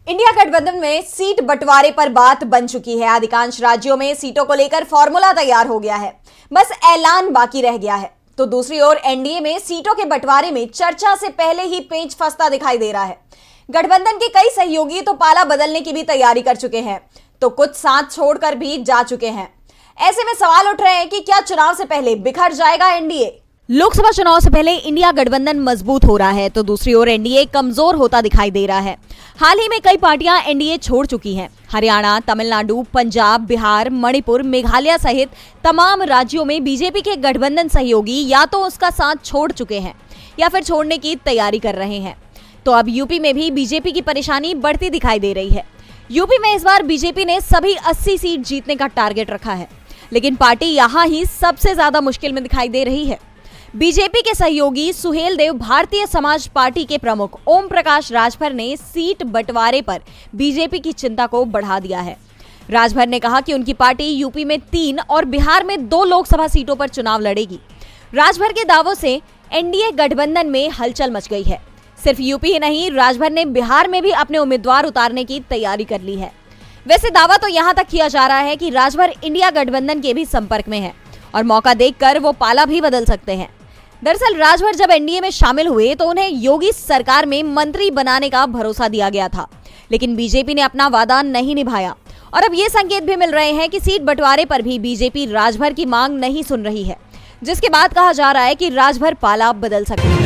India गठबंधन में seat बंटवारे पर बात बन चुकी है। अधिकांश राज्यों में सीटों को लेकर फॉर्मूला तैयार हो गया है, बस ऐलान बाकी रह गया है। तो दूसरी ओर एनडीए में सीटों के बंटवारे में चर्चा से पहले ही पेंच फंसता दिखाई दे रहा है। गठबंधन के कई सहयोगी तो पाला बदलने की भी तैयारी कर चुके हैं, तो कुछ साथ छोड़कर भी जा चुके हैं। ऐसे में सवाल उठ रहे हैं कि क्या चुनाव से पहले बिखर जाएगा एनडीए? लोकसभा चुनाव से पहले इंडिया गठबंधन मजबूत हो रहा है, तो दूसरी ओर एनडीए कमजोर होता दिखाई दे रहा है। हाल ही में कई पार्टियां एनडीए छोड़ चुकी हैं। हरियाणा, तमिलनाडु, पंजाब, बिहार, मणिपुर, मेघालय सहित तमाम राज्यों में बीजेपी के गठबंधन सहयोगी या तो उसका साथ छोड़ चुके हैं या फिर छोड़ने की तैयारी कर रहे हैं। तो अब यूपी में भी बीजेपी की परेशानी बढ़ती दिखाई दे रही है। यूपी में इस बार बीजेपी ने सभी 80 सीट जीतने का टारगेट रखा है, लेकिन पार्टी यहां ही सबसे ज्यादा मुश्किल में दिखाई दे रही है। बीजेपी के सहयोगी सुहेल देव भारतीय समाज पार्टी के प्रमुख ओम प्रकाश राजभर ने सीट बंटवारे पर बीजेपी की चिंता को बढ़ा दिया है। राजभर ने कहा कि उनकी पार्टी यूपी में 3 और बिहार में 2 लोकसभा सीटों पर चुनाव लड़ेगी। राजभर के दावों से एनडीए गठबंधन में हलचल मच गई है। सिर्फ यूपी ही नहीं, राजभर ने बिहार में भी अपने उम्मीदवार उतारने की तैयारी कर ली है। वैसे दावा तो यहां तक किया जा रहा है कि राजभर इंडिया गठबंधन के भी संपर्क में है और मौका देखकर वो पाला भी बदल सकते हैं। दरअसल राजभर जब एनडीए में शामिल हुए तो उन्हें योगी सरकार में मंत्री बनाने का भरोसा दिया गया था, लेकिन बीजेपी ने अपना वादा नहीं निभाया और अब ये संकेत भी मिल रहे हैं कि सीट बंटवारे पर भी बीजेपी राजभर की मांग नहीं सुन रही है, जिसके बाद कहा जा रहा है कि राजभर पाला बदल सकते हैं।